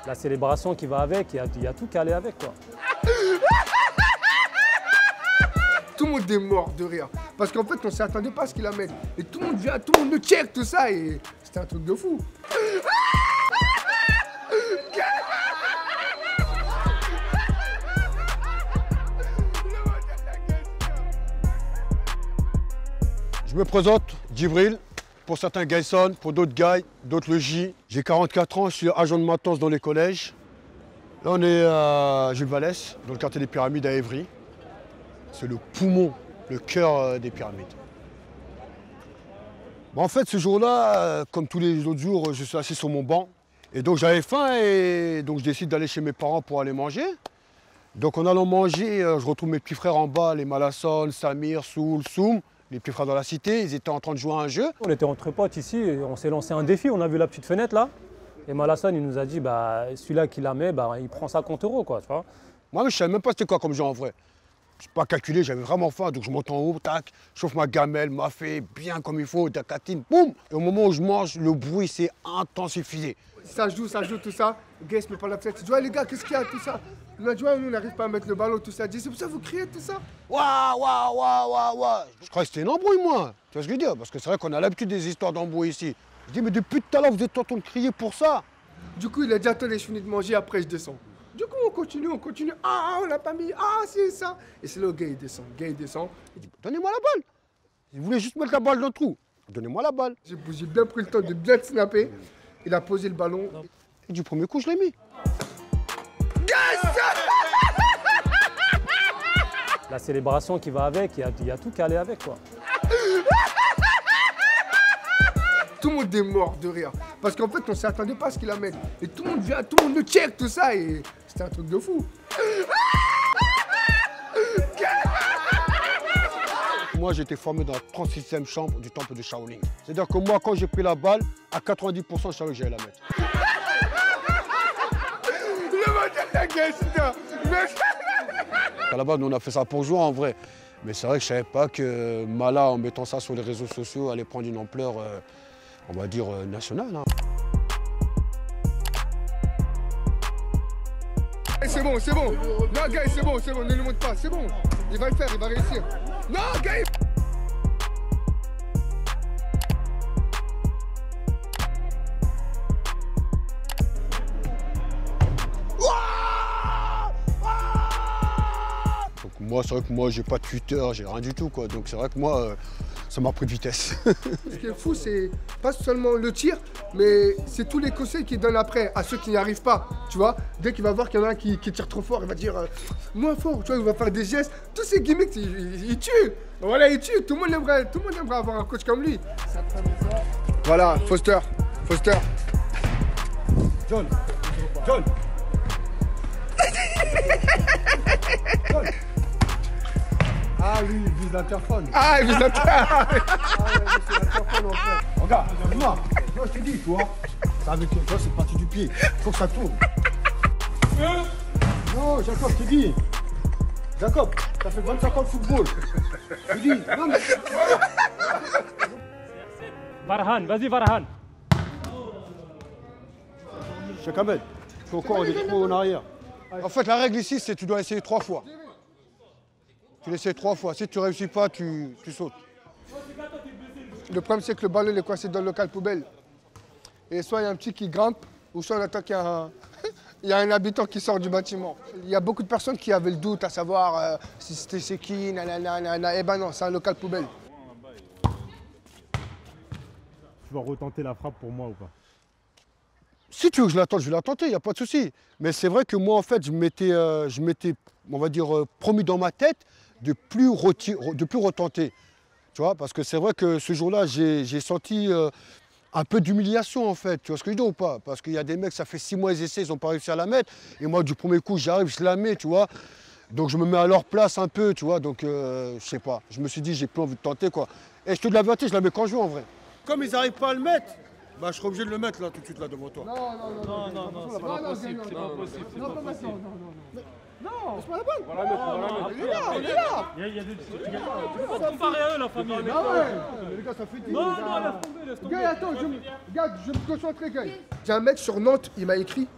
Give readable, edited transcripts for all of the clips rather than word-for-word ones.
La célébration qui va avec, il y a tout calé avec, quoi. Tout le monde est mort de rire. Parce qu'en fait, on ne s'attendait pas à ce qu'il amène. Et tout le monde vient, tout le monde le check, tout ça. Et c'était un truc de fou. Je me présente, Djibril. Pour certains, Gayson, pour d'autres, Guy, d'autres, le J. J'ai 44 ans, je suis agent de maintenance dans les collèges. Là, on est à Jules Vallès, dans le quartier des Pyramides à Évry. C'est le poumon, le cœur des pyramides. Bon, en fait, ce jour-là, comme tous les autres jours, je suis assis sur mon banc. Et donc, j'avais faim et donc je décide d'aller chez mes parents pour aller manger. Donc, en allant manger, je retrouve mes petits frères en bas, les Malasson, Samir, Soul, Soum. Les petits frères dans la cité, ils étaient en train de jouer à un jeu. On était entre potes ici, et on s'est lancé un défi, on a vu la petite fenêtre là. Et Malasson, il nous a dit, bah, celui-là qui la met, bah, il prend 50 €, quoi, tu vois. Moi, je ne savais même pas c'était quoi comme jeu en vrai. Je n'ai pas calculé, j'avais vraiment faim, donc je monte en haut, tac, je chauffe ma gamelle, m'a fait bien comme il faut, dacatine, boum. Et au moment où je mange, le bruit s'est intensifié. Ça joue, tout ça. Le gars, il se met par la fenêtre. Il dit, ouais, les gars, qu'est-ce qu'il y a, tout ça? Il a dit, ouais, nous, on n'arrive pas à mettre le ballon, tout ça. Il dit, c'est pour ça que vous criez, tout ça? Waouh, waouh, waouh, waouh, waouh. Je croyais que c'était une embrouille, moi. Tu vois ce que je veux dire? Parce que c'est vrai qu'on a l'habitude des histoires d'embrouille ici. Je dis, mais depuis tout à l'heure, vous êtes en train de crier pour ça. Du coup, il a dit, attendez, je finis de manger, après, je descends. Du coup, on continue. Ah, on l'a pas mis. Ah, c'est ça. Et c'est là, le gars, il descend. Il dit, donnez-moi la balle. Il voulait juste mettre la balle dans le trou. Donnez-moi la balle. J'ai bien pris le temps de bien snapper. Il a posé le ballon. Et du premier coup, je l'ai mis. La célébration qui va avec, il y a tout calé avec, quoi. Tout le monde est mort de rire. Parce qu'en fait, on ne s'attendait pas à ce qu'il amène. Et tout le monde vient, tout le monde le check, tout ça. Et c'était un truc de fou. Moi, j'ai été formé dans la 36e chambre du temple de Shaolin. C'est-à-dire que moi, quand j'ai pris la balle, à 90%, je savais que j'allais la mettre. À la base, nous, on a fait ça pour jouer en vrai. Mais c'est vrai que je ne savais pas que Mala, en mettant ça sur les réseaux sociaux, allait prendre une ampleur, on va dire, nationale. Hein. C'est bon. Non, gars, c'est bon, ne le monte pas, c'est bon. Il va le faire, il va réussir. Non, gars. Donc moi, c'est vrai que moi, j'ai pas de Twitter, j'ai rien du tout, quoi. Donc c'est vrai que moi, ça m'a pris de vitesse. Ce qui est fou, c'est pas seulement le tir, mais c'est tous les conseils qu'il donne après à ceux qui n'y arrivent pas, tu vois. Dès qu'il va voir qu'il y en a un qui tire trop fort, il va dire moins fort, tu vois, il va faire des gestes. Tous ces gimmicks, il tue. Voilà, il tue. Tout le monde aimerait avoir un coach comme lui. Voilà, Foster. John. Ah oui, il vise l'interphone. Ah, il vise l'interphone. Ah ouais, c'est l'interphone en fait. Regarde, moi, je te dis, toi, avec toi, c'est parti du pied. Faut que ça tourne. Non, Jacob, je te dis. Jacob, t'as fait 25 ans de football. Je te dis, non mais... Varhan, vas-y Varhan. Cheikh Ahmed, ton corps il est trop en arrière. En fait, la règle ici, c'est que tu dois essayer 3 fois. Tu l'essayes 3 fois. Si tu ne réussis pas, tu sautes. Le problème, c'est que le ballon est coincé dans le local poubelle. Et soit il y a un petit qui grimpe, ou soit on attend qu'il y a un habitant qui sort du bâtiment. Il y a beaucoup de personnes qui avaient le doute à savoir si c'était c'est qui, nanana. Eh ben non, c'est un local poubelle. Tu vas retenter la frappe pour moi ou pas? Si tu veux que je l'attende, je vais la tenter, il n'y a pas de souci. Mais c'est vrai que moi, en fait, je m'étais, on va dire, promis dans ma tête de plus retenter. Tu vois, parce que c'est vrai que ce jour-là, j'ai senti un peu d'humiliation, en fait. Tu vois ce que je dis ou pas? Parce qu'il y a des mecs, ça fait 6 mois, ils essaient, ils n'ont pas réussi à la mettre. Et moi, du premier coup, j'arrive, je la mets, tu vois. Donc, je me mets à leur place un peu, tu vois. Donc, je sais pas. Je me suis dit, j'ai plus envie de tenter, quoi. Et je te l'avertis, je la mets quand je veux, en vrai. Comme ils n'arrivent pas à le mettre, bah, je serai obligé de le mettre, là, tout de suite, là, devant toi. Non, c'est pas possible. Non. Laisse-moi la balle. Voilà, mettre, voilà, Il est là, il est là. Il y a des... Tu peux pas comparer à eux, la famille. Ah ouais. Les gars, ça fait 10 Non, non, laisse tomber, laisse tomber. Gars, attends, je me concentrer, gars. J'ai un mec sur Nantes, il m'a écrit.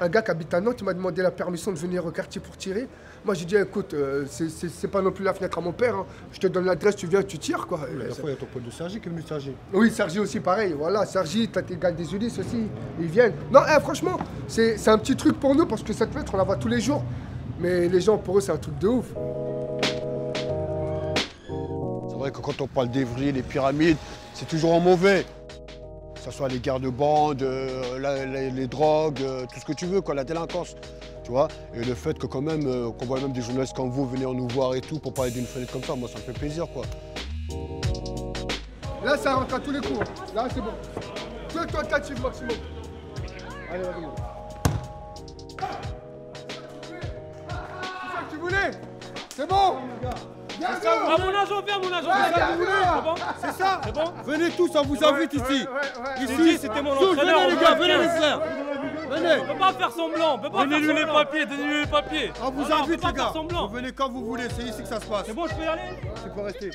Un gars qui habite à Nantes, il m'a demandé la permission de venir au quartier pour tirer. Moi, j'ai dit, écoute, c'est pas non plus la fenêtre à mon père. Hein. Je te donne l'adresse, tu viens, tu tires, quoi. La fois, il y a ton pote de Sergi qui est venu Sergi. Oui, Sergi aussi, pareil. Voilà, Sergi, t'as tes gars des Ulysses aussi. Ils viennent. Non, franchement, c'est un petit truc pour nous parce que cette fenêtre, on la voit tous les jours. Mais les gens, pour eux, c'est un truc de ouf. C'est vrai que quand on parle d'Evry, les pyramides, c'est toujours en mauvais. Que ce soit les guerres de bande, les drogues, tout ce que tu veux, quoi, la délinquance. Tu vois. Et le fait que quand même, qu'on voit même des journalistes comme vous venir nous voir et tout pour parler d'une fenêtre comme ça, moi ça me fait plaisir, quoi. Là, ça rentre à tous les coups. Hein. Là, c'est bon. Deux tentatives maximum. Allez, vas-y. C'est ça que tu voulais? C'est bon. À mon agent, viens, mon agent. C'est bon? C'est ça. C'est bon? Venez tous, on vous invite ici. Ici, c'était mon entraîneur. Venez les gars, venez les frères. Venez. On peut pas faire semblant. Donnez-lui les papiers, donnez-lui les papiers. On vous Voilà, invite on peut les pas faire gars. semblant. Vous venez quand vous voulez, c'est ici que ça se passe. C'est bon, je peux y aller? Tu peux rester.